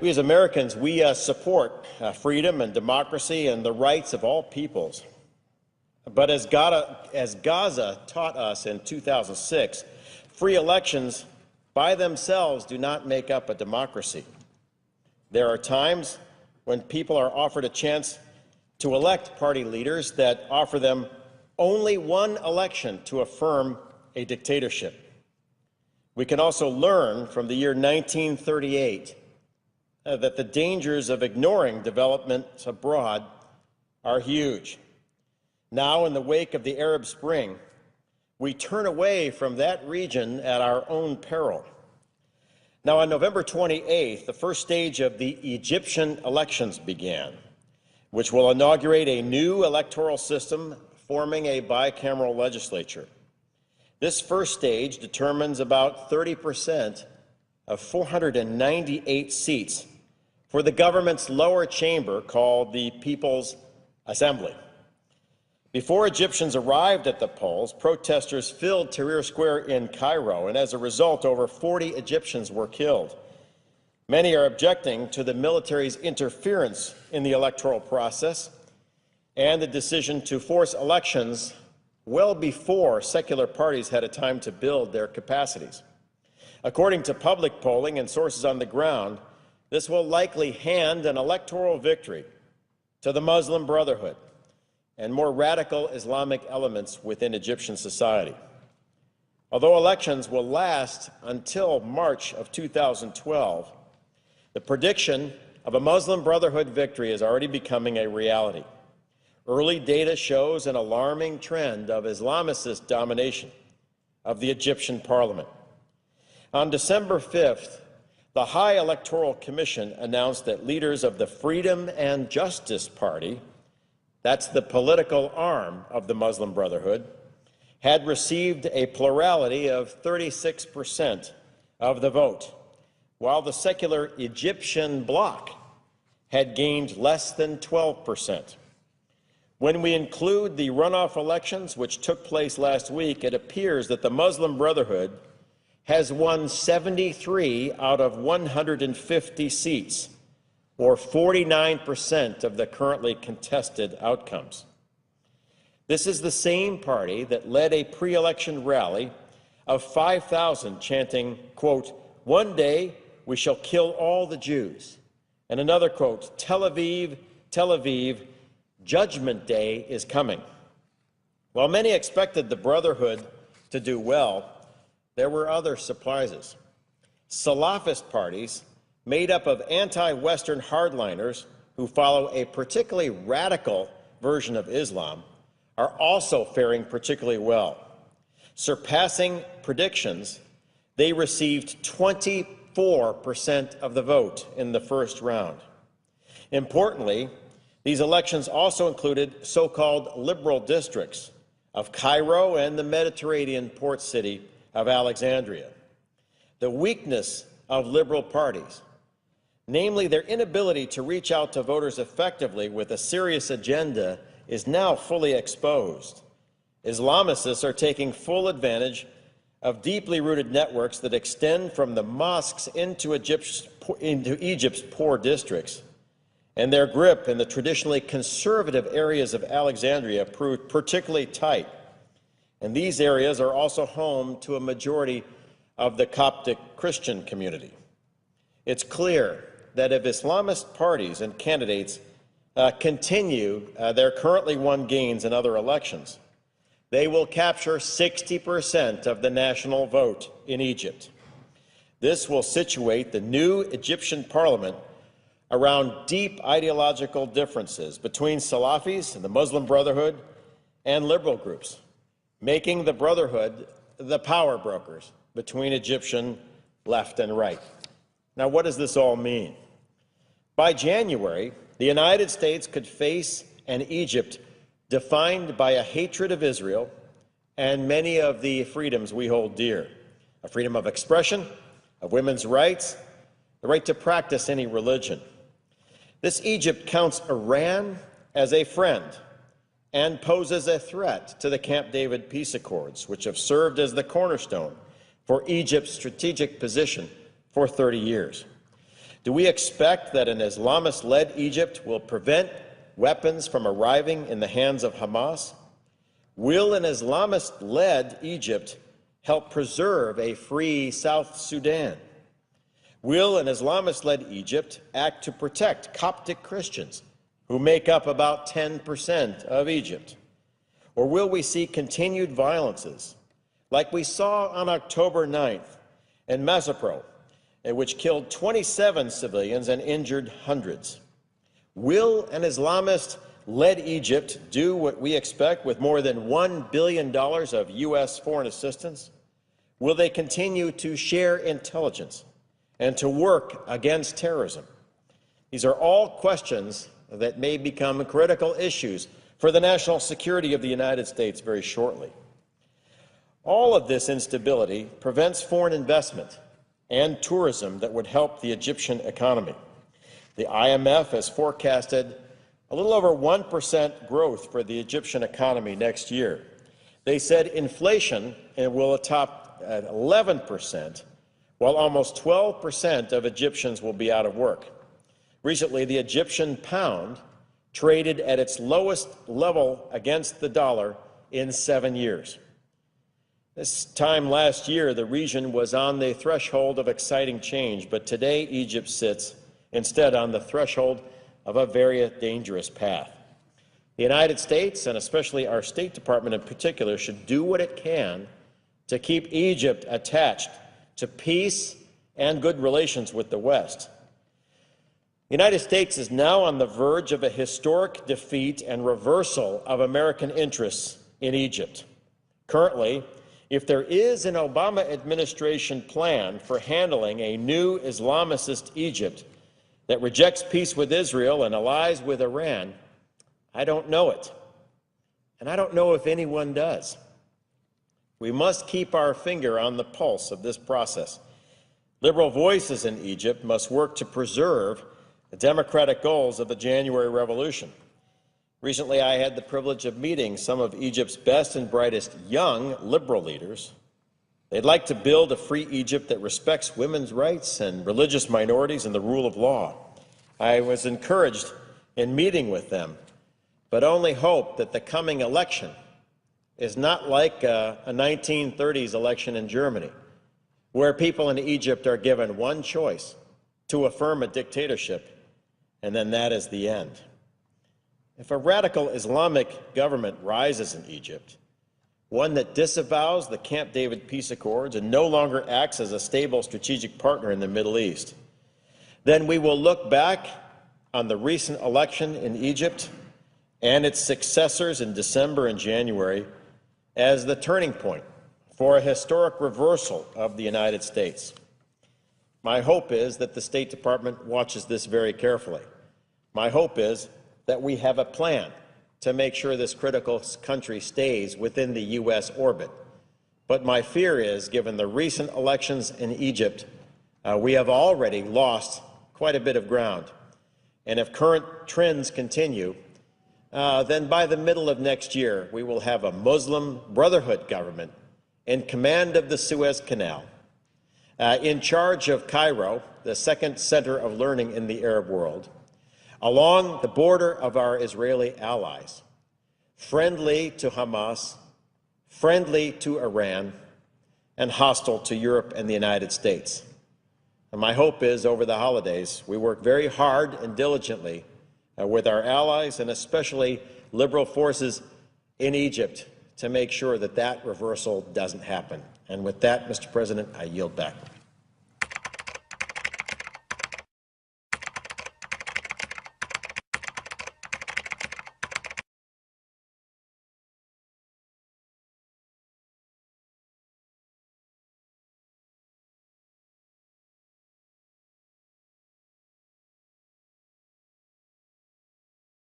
We as Americans, we support freedom and democracy and the rights of all peoples. But as Gaza taught us in 2006, free elections by themselves do not make up a democracy. There are times when people are offered a chance to elect party leaders that offer them only one election to affirm a dictatorship. We can also learn from the year 1938 that the dangers of ignoring developments abroad are huge. Now, in the wake of the Arab Spring, we turn away from that region at our own peril. Now, on November 28th, the first stage of the Egyptian elections began, which will inaugurate a new electoral system forming a bicameral legislature. This first stage determines about 30% of 498 seats for the government's lower chamber called the People's Assembly. Before Egyptians arrived at the polls, protesters filled Tahrir Square in Cairo, and as a result, over 40 Egyptians were killed. Many are objecting to the military's interference in the electoral process and the decision to force elections well before secular parties had a time to build their capacities. According to public polling and sources on the ground, this will likely hand an electoral victory to the Muslim Brotherhood and more radical Islamic elements within Egyptian society. Although elections will last until March of 2012, the prediction of a Muslim Brotherhood victory is already becoming a reality. Early data shows an alarming trend of Islamicist domination of the Egyptian parliament. On December 5th, the High Electoral Commission announced that leaders of the Freedom and Justice Party, that's the political arm of the Muslim Brotherhood, had received a plurality of 36% of the vote, while the secular Egyptian bloc had gained less than 12%. When we include the runoff elections, which took place last week, it appears that the Muslim Brotherhood has won 73 out of 150 seats, or 49% of the currently contested outcomes. This is the same party that led a pre-election rally of 5,000 chanting, quote, "One day we shall kill all the Jews," and another quote, Tel Aviv, Judgment Day is coming." While many expected the Brotherhood to do well, there were other surprises. Salafist parties made up of anti-Western hardliners who follow a particularly radical version of Islam are also faring particularly well. Surpassing predictions, they received 24% of the vote in the first round. Importantly, these elections also included so-called liberal districts of Cairo and the Mediterranean port city of Alexandria. The weakness of liberal parties, namely their inability to reach out to voters effectively with a serious agenda, is now fully exposed. Islamicists are taking full advantage of deeply rooted networks that extend from the mosques into Egypt's poor districts, and their grip in the traditionally conservative areas of Alexandria proved particularly tight. And these areas are also home to a majority of the Coptic Christian community. It's clear that if Islamist parties and candidates continue their currently won gains in other elections, they will capture 60% of the national vote in Egypt. This will situate the new Egyptian parliament around deep ideological differences between Salafis and the Muslim Brotherhood and liberal groups, making the Brotherhood the power brokers between Egyptian left and right. Now, what does this all mean? By January, the United States could face an Egypt defined by a hatred of Israel and many of the freedoms we hold dear: a freedom of expression, of women's rights, the right to practice any religion. This Egypt counts Iran as a friend and poses a threat to the Camp David peace accords, which have served as the cornerstone for Egypt's strategic position for 30 years. Do we expect that an Islamist-led Egypt will prevent weapons from arriving in the hands of Hamas? Will an Islamist-led Egypt help preserve a free South Sudan? Will an Islamist-led Egypt act to protect Coptic Christians, who make up about 10% of Egypt? Or will we see continued violences, like we saw on October 9th in Masapro, which killed 27 civilians and injured hundreds? Will an Islamist-led Egypt do what we expect with more than $1 billion of U.S. foreign assistance? Will they continue to share intelligence and to work against terrorism? These are all questions that may become critical issues for the national security of the United States very shortly. All of this instability prevents foreign investment and tourism that would help the Egyptian economy. The IMF has forecasted a little over 1% growth for the Egyptian economy next year. They said inflation will top at 11%, while almost 12% of Egyptians will be out of work. Recently, the Egyptian pound traded at its lowest level against the dollar in 7 years. This time last year, the region was on the threshold of exciting change, but today Egypt sits instead on the threshold of a very dangerous path. The United States, and especially our State Department in particular, should do what it can to keep Egypt attached to peace and good relations with the West. The United States is now on the verge of a historic defeat and reversal of American interests in Egypt. Currently, if there is an Obama administration plan for handling a new Islamist Egypt that rejects peace with Israel and allies with Iran, I don't know it. And I don't know if anyone does. We must keep our finger on the pulse of this process. Liberal voices in Egypt must work to preserve the democratic goals of the January Revolution. Recently, I had the privilege of meeting some of Egypt's best and brightest young liberal leaders. They'd like to build a free Egypt that respects women's rights and religious minorities and the rule of law. I was encouraged in meeting with them, but only hope that the coming election is not like a 1930s election in Germany, where people in Egypt are given one choice: to affirm a dictatorship, and then that is the end. If a radical Islamic government rises in Egypt, one that disavows the Camp David peace accords and no longer acts as a stable strategic partner in the Middle East, then we will look back on the recent election in Egypt and its successors in December and January as the turning point for a historic reversal of the United States. My hope is that the State Department watches this very carefully. My hope is that we have a plan to make sure this critical country stays within the U.S. orbit. But my fear is, given the recent elections in Egypt, we have already lost quite a bit of ground. And if current trends continue, then by the middle of next year, we will have a Muslim Brotherhood government in command of the Suez Canal, in charge of Cairo, the second center of learning in the Arab world, along the border of our Israeli allies, friendly to Hamas, friendly to Iran, and hostile to Europe and the United States. And my hope is, over the holidays, we work very hard and diligently with our allies, and especially liberal forces in Egypt, to make sure that that reversal doesn't happen. And with that, Mr. President, I yield back.